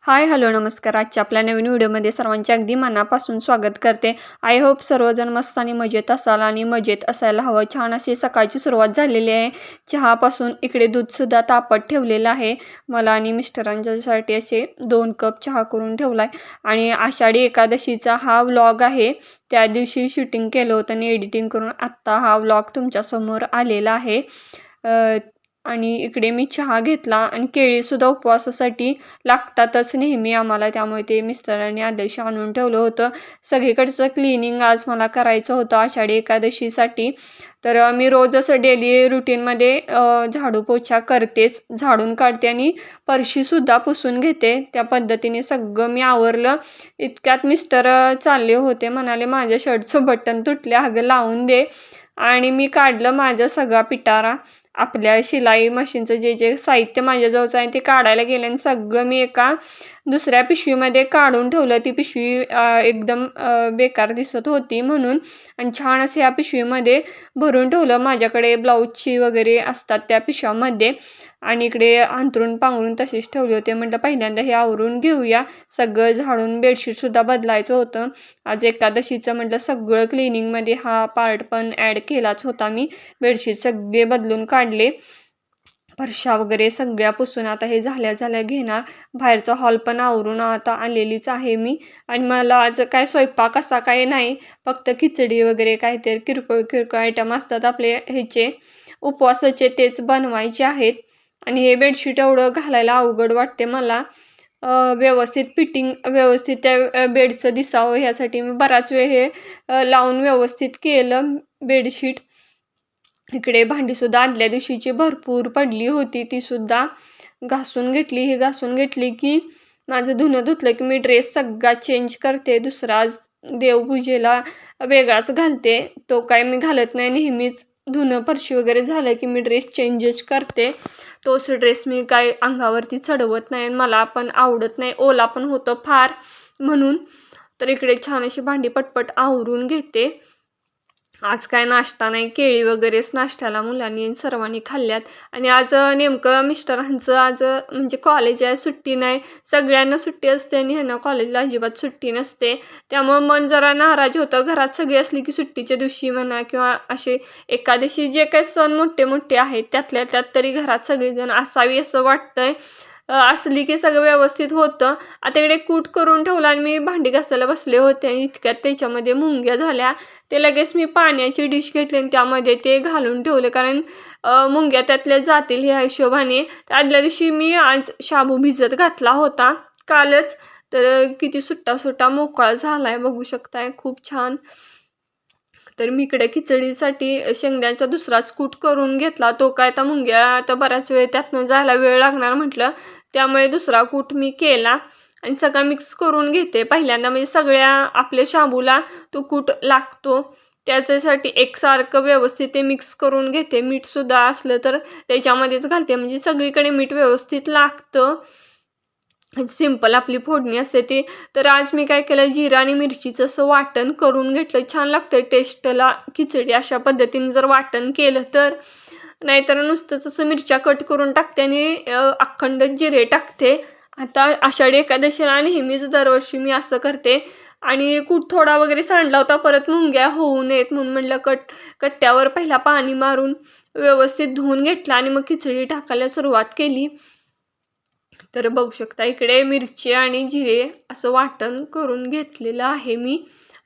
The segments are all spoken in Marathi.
हाय, हॅलो, नमस्कार. आजच्या आपल्या नवीन व्हिडिओमध्ये सर्वांचे अगदी मनापासून स्वागत करते. आय होप सर्वजण मस्त आणि मजेत असाल आणि मजेत असायला हवं. छान अशी सकाळची सुरुवात झालेली आहे. चहापासून इकडे दूधसुद्धा तापत ठेवलेलं आहे. मला आणि मिस्टरांच्यासाठी असे 2 कप चहा करून ठेवला आहे. आणि आषाढी एकादशीचा हा व्लॉग आहे. त्या दिवशी शूटिंग केलं होतं आणि एडिटिंग करून आत्ता हा व्लॉग तुमच्यासमोर आलेला आहे. आणि इकडे मी चहा घेतला आणि केळीसुद्धा उपवासासाठी लागतातच नेहमी आम्हाला, त्यामुळे ते मिस्टरांनी आदर्श आणून ठेवलं होतं. सगळीकडचं क्लिनिंग आज मला करायचं होतं आषाढी एकादशीसाठी. तर मी रोज असं डेली रुटीनमध्ये झाडू पोछा करतेच, झाडून काढते आणि फरशीसुद्धा पुसून घेते. त्या पद्धतीने सगळं मी आवरलं. इतक्यात मिस्टर चालले होते, म्हणाले माझ्या शर्टचं बटन तुटले, अगं लावून दे. आणि मी काढलं माझा सगळा पिटारा. आपल्या शिलाई मशीनचं जे जे साहित्य माझ्याजवळचं आहे ते काढायला गेले आणि सगळं मी एका दुसऱ्या पिशवीमध्ये काढून ठेवलं. ती पिशवी एकदम बेकार दिसत होती म्हणून, आणि छान असं या पिशवीमध्ये भरून ठेवलं. माझ्याकडे ब्लाऊजची वगैरे असतात त्या पिशव्यामध्ये, आणि इकडे अंथरून पांघरून तसेच ठेवले होते. म्हटलं पहिल्यांदा हे आवरून घेऊया. सगळं झाडून बेडशीटसुद्धा बदलायचं होतं. आज एकादशीचं म्हटलं सगळं क्लिनिंगमध्ये हा पार्ट पण ॲड केलाच होता मी. बेडशीट सगळे बदलून काढले. फरशा वगैरे सगळ्या पुसून आता हे झाल्या घेणार. बाहेरचा हॉल पण आवरून आता आलेलीच आहे मी. आणि मला आज काय स्वयंपाक असा काही नाही, फक्त खिचडी वगैरे काहीतरी किरकोळ आयटम असतात आपले ह्याचे उपवासाचे, तेच बनवायचे आहेत. आणि हे बेडशीट एवढं घालायला अवघड वाटते मला. व्यवस्थित फिटिंग व्यवस्थित त्या बेडचं दिसावं ह्यासाठी मी बराच वेळ हे लावून व्यवस्थित केलं बेडशीट. इकडे भांडीसुद्धा आदल्या दिवशीची भरपूर पडली होती, तीसुद्धा घासून घेतली. ही घासून घेतली की माझं धुणं धुतलं की मी ड्रेस सगळा चेंज करते. दुसरा देवपूजेला वेगळाच घालते, तो काय मी घालत नाही नेहमीच. धुणं फरशी वगैरे झालं की मी ड्रेस चेंजच करते. तोच ड्रेस मी काय अंगावरती चढवत नाही, मला पण आवडत नाही, ओला पण होतं फार म्हणून. तर इकडे छान अशी भांडी पटपट आवरून घेते. आज काय नाश्ता नाही, केळी वगैरेच नाश्त्याला मुलांनी सर्वांनी खाल्ल्यात. आणि आज नेमकं मिस्टरांचं आज म्हणजे कॉलेज आहे, सुट्टी नाही. सगळ्यांना सुट्टी असते आणि ह्यांना कॉलेजला अजिबात सुट्टी नसते. त्यामुळं मन जरा नाराज होतं. घरात सगळी असली की सुट्टीच्या दिवशी म्हणा किंवा असे एकादशी जे काही सण मोठे मोठे आहेत त्यातल्या त्यात तरी घरात सगळेजण असावी असं वाटतंय. असली की सगळं व्यवस्थित होतं. आता इकडे कूट करून ठेवला आणि मी भांडी घासायला बसले होते आणि इतक्यात त्याच्यामध्ये मुंग्या झाल्या. ते लगेच मी पाण्याची डिश घेतली आणि त्यामध्ये ते घालून ठेवले, कारण मुंग्या त्यातल्या जातील ह्या हिशोबाने. आदल्या दिवशी मी आज शाबू भिजत घातला होता कालच, तर किती सुट्टा मोकळा झाला आहे बघू शकताय, खूप छान. तर मी इकडे खिचडीसाठी शेंगदाण्याचा दुसराच कूट करून घेतला. तो काय आता मुंग्या आता बराच वेळ त्यातनं जायला वेळ लागणार म्हटलं, त्यामुळे दुसरा कूट मी केला आणि सगळं मिक्स करून घेते पहिल्यांदा. म्हणजे सगळ्या आपल्या शाबूला तो कूट लागतो, त्याच्यासाठी एकसारखं व्यवस्थित ते मिक्स करून घेते. मीठसुद्धा असलं तर त्याच्यामध्येच घालते, म्हणजे सगळीकडे मीठ व्यवस्थित लागतं. सिंपल आपली फोडणी असते ते. तर आज मी काय केलं, जिरा आणि मिरचीचं असं वाटण करून घेतलं. छान लागतं टेस्टला खिचडी अशा पद्धतीने जर वाटण केलं तर. नाहीतर नुसतंच असं मिरच्या कट करून टाकते आणि अखंड जिरे टाकते. आता आषाढी एकादशीला नेहमीच दरवर्षी मी असं करते. आणि कूट थोडा वगैरे सांडला होता, परत मुंग्या होऊ नयेत म्हणून म्हटलं कट्ट्यावर पहिला पाणी मारून व्यवस्थित धुवून घेतला आणि मग खिचडी टाकायला सुरुवात केली. तर बघू शकता इकडे मिरची आणि जिरे असं वाटण करून घेतलेलं आहे मी.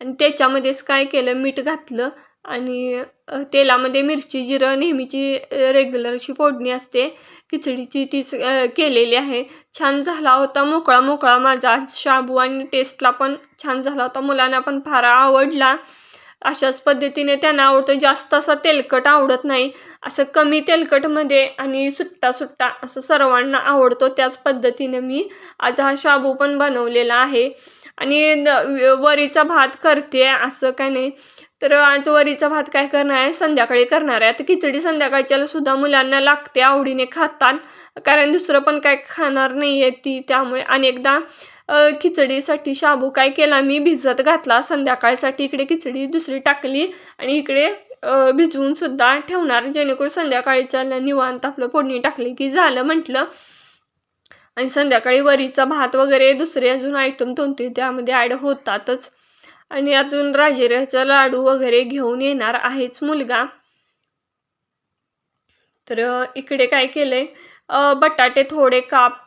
आणि त्याच्यामध्येच काय केलं, मीठ घातलं आणि तेलामध्ये मिरची जिरं नेहमीची रेग्युलर अशी फोडणी असते खिचडीची, तीच केलेली आहे. छान झाला होता मोकळा माझा आज शाबू, आणि टेस्टला पण छान झाला होता. मुलांना पण फार आवडला. अशाच पद्धतीने त्यांना आवडतं. जास्त असा तेलकट आवडत नाही, असं कमी तेलकटमध्ये आणि सुट्टा असं सर्वांना आवडतो. त्याच पद्धतीने मी आज हा शाबू पण बनवलेला आहे. आणि वरीचा भात करते असं काय नाही. तर आज वरीचा भात काय करणार आहे, संध्याकाळी करणार आहे. आता खिचडी संध्याकाळच्याला सुद्धा मुलांना लागते, आवडीने खातात, कारण दुसरं पण काय खाणार नाही आहे ती. त्यामुळे अनेकदा खिचडीसाठी शाबू काय केला मी, भिजत घातला संध्याकाळसाठी. इकडे खिचडी दुसरी टाकली आणि इकडे भिजवून सुद्धा ठेवणार, जेणेकरून संध्याकाळीच्या निवांत आपलं फोडणी टाकली की झालं म्हटलं. आणि संध्याकाळी वरीचा भात वगैरे दुसरे अजून आयटम कोणते त्यामध्ये ॲड होतातच. आणि अजून राजिऱ्याचा लाडू वगैरे घेऊन येणार आहेच मुलगा. तर इकडे काय केलंय, बटाटे थोडे काप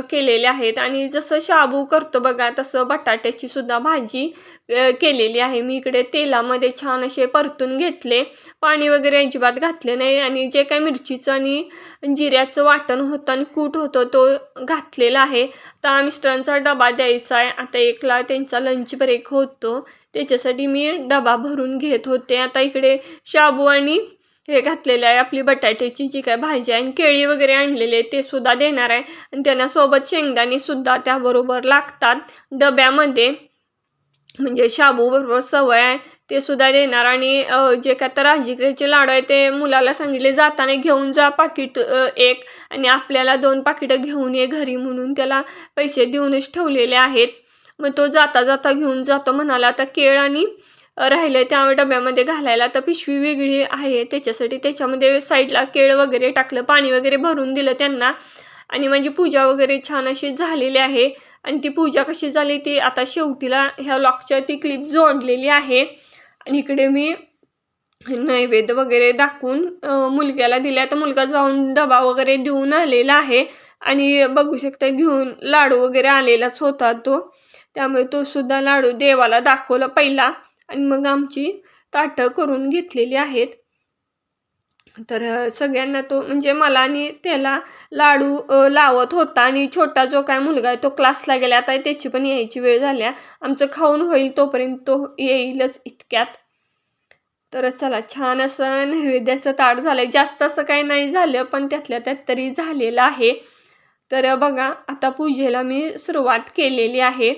केलेले आहेत आणि जसं शाबू करतो बघा तसं बटाट्याची सुद्धा भाजी केलेली आहे. मी इकडे तेलामध्ये छान असे परतून घेतले. पाणी वगैरे अजिबात घातले नाही आणि जे काही मिरचीचं आणि जिऱ्याचं वाटण होतं आणि कूट होतं तो घातलेला आहे. आता मिस्टरांचा डबा द्यायचा आहे. आता 1ला त्यांचा लंच ब्रेक होतो. त्याच्यासाठी मी डबा भरून घेत होते. आता इकडे शाबू आणि हे घातलेलं आहे आपली बटाट्याची जी काय भाजी आहे आणि केळी वगैरे आणलेले ते सुद्धा देणार आहे आणि त्यांना सोबत शेंगदाणे सुद्धा त्याबरोबर लागतात डब्यामध्ये. म्हणजे शाबू बरोबर सवय आहे ते सुद्धा देणार आणि जे काय तर राजगिऱ्याचे लाडू आहे ते मुलाला सांगितले जाताना घेऊन जा पाकिट 1 आणि आपल्याला 2 पाकिटं घेऊन ये घरी म्हणून त्याला पैसे देऊनच ठेवलेले आहेत. मग तो जाता जाता घेऊन जातो म्हणाला. आता केळ आणि राहिलं त्या डब्यामध्ये घालायला तर पिशवी वेगळी आहे त्याच्यासाठी त्याच्यामध्ये साईडला केळ वगैरे टाकलं, पाणी वगैरे भरून दिलं त्यांना आणि माझी पूजा वगैरे छान अशी झालेली आहे. आणि ती पूजा कशी झाली ती आता शेवटीला ह्या व्लॉगच्या ती क्लिप जोडलेली आहे. आणि इकडे मी नैवेद्य वगैरे दाखवून मुलग्याला दिला. तर मुलगा जाऊन डबा वगैरे देऊन आलेला आहे आणि बघू शकता घेऊन लाडू वगैरे आलेलाच होता तो. त्यामुळे तो सुद्धा लाडू देवाला दाखवला पहिला आणि मग आमची ताटं करून घेतलेली आहेत. तर सगळ्यांना तो म्हणजे मला आणि त्याला लाडू लावत होता आणि छोटा जो काय मुलगा आहे तो क्लासला गेला. आता त्याची पण यायची वेळ झाल्या. आमचं खाऊन होईल तोपर्यंत तो येईलच इतक्यात. तर चला छान असं नैवेद्याचं ताट झालंय. जास्त असं काही नाही झालं पण त्यातल्या त्यात तरी झालेलं आहे. तर बघा आता पूजेला मी सुरुवात केलेली आहे.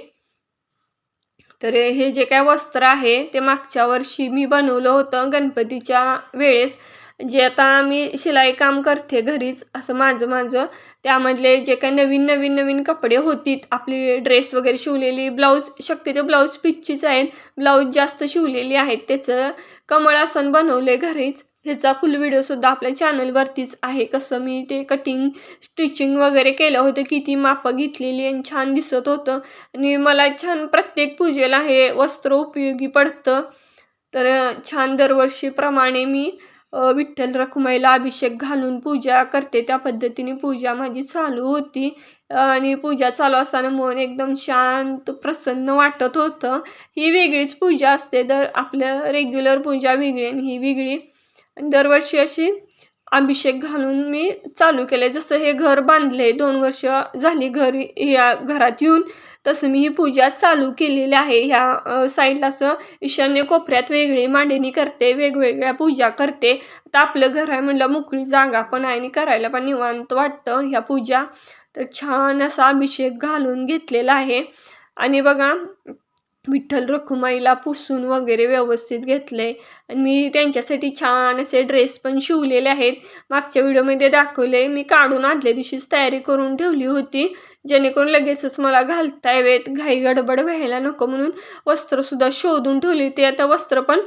तर हे जे काय वस्त्र आहे ते मागच्या वर्षी मी बनवलं होतं गणपतीच्या वेळेस. जे आता मी शिलाई काम करते घरीच असं माझं त्यामधले जे काही नवीन कपडे होतीत आपली ड्रेस वगैरे शिवलेली, ब्लाऊज शक्यतो ब्लाऊज पीसचीच आहेत, ब्लाऊज जास्त शिवलेली आहेत. त्याचं कमळ आसन बनवले घरीच. ह्याचा फुल व्हिडिओसुद्धा आपल्या चॅनलवरतीच आहे. कसं मी ते कटिंग स्टिचिंग वगैरे केलं होतं, किती मापं घेतलेली आणि छान दिसत होतं आणि मला छान प्रत्येक पूजेला हे वस्त्र उपयोगी पडतं. तर छान दरवर्षीप्रमाणे मी विठ्ठल रखुमाईला अभिषेक घालून पूजा करते. त्या पद्धतीने पूजा माझी चालू होती आणि पूजा चालू असताना मन एकदम शांत प्रसन्न वाटत होतं. ही वेगळीच पूजा असते. तर आपलं रेग्युलर पूजा वेगळी आणि ही वेगळी. दरवर्षी अशी अभिषेक घालून मी चालू केलं. जसं हे घर बांधले 2 वर्ष झाली घरी या घरात येऊन तसं मी ही पूजा चालू केलेली आहे. ह्या साईडला असं ईशान्य कोपऱ्यात वेगळी मांडणी करते, वेगवेगळ्या पूजा करते. आता आपलं घर आहे म्हणलं मोकळी जागा पण आहे आणि करायला पण निवांत वाटतं ह्या पूजा. तर छान असा अभिषेक घालून घेतलेला आहे आणि बघा विठ्ठल रखुमाईला पुसून वगैरे व्यवस्थित घेतलंय आणि मी त्यांच्यासाठी छान असे ड्रेस पण शिवलेले आहेत. मागच्या व्हिडिओमध्ये दाखवले मी काढून आदल्या दिवशीच तयारी करून ठेवली होती जेणेकरून लगेचच मला घालता यावेत, घाई गडबड व्हायला नको म्हणून वस्त्रसुद्धा शोधून ठेवली. ते आता वस्त्र पण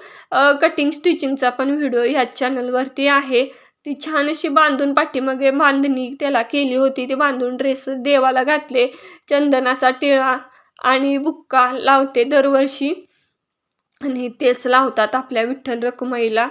कटिंग स्टिचिंगचा पण व्हिडिओ ह्याच चॅनलवरती आहे. ती छान अशी बांधून पाठीमागे बांधणी त्याला केली होती. ते बांधून ड्रेस देवाला घातले. चंदनाचा टिळा आणि बुक्का लावते दरवर्षी आणि तेच लावतात आपल्या विठ्ठल रखुमाईला.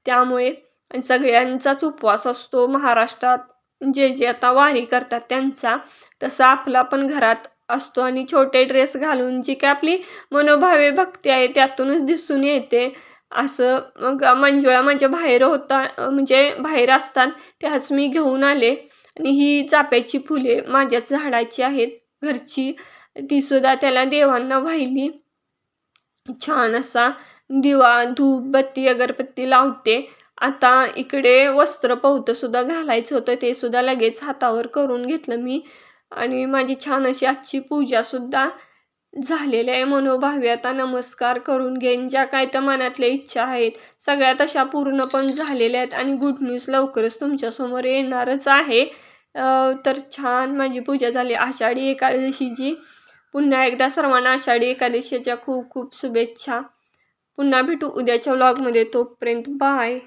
त्यामुळे आणि सगळ्यांचाच उपवास असतो महाराष्ट्रात. जे आता वारी करतात त्यांचा तसा आपला पण घरात असतो आणि छोटे ड्रेस घालून जी काय आपली मनोभावे भक्ती आहे त्यातूनच दिसून येते. असं मग मंजुळा माझ्या बाहेर होता म्हणजे बाहेर असतात त्याच मी घेऊन आले आणि ही चाफ्याची फुले माझ्याच झाडाची आहेत घरची. ती सुद्धा त्याला देवांना वाहिली. छान असा दिवा, धूप, बत्ती, अगरबत्ती लावते. आता इकडे वस्त्र पवतं सुद्धा घालायचं होतं ते सुद्धा लगेच हातावर करून घेतलं मी आणि माझी छान अशी आजची पूजासुद्धा झालेली आहे. मनोभावे आता नमस्कार करून घेईन. ज्या काय तर मनातल्या इच्छा आहेत सगळ्या तशा पूर्ण पण झालेल्या आहेत आणि गुड न्यूज लवकरच तुमच्यासमोर येणारच आहे. तर छान माझी पूजा झाली आषाढी एकादशीची. पुन्हा एकदा सर्वांना आषाढी एकादशीच्या खूप खूप शुभेच्छा. पुन्हा भेटू उद्याच्या व्लॉगमध्ये. तोपर्यंत बाय.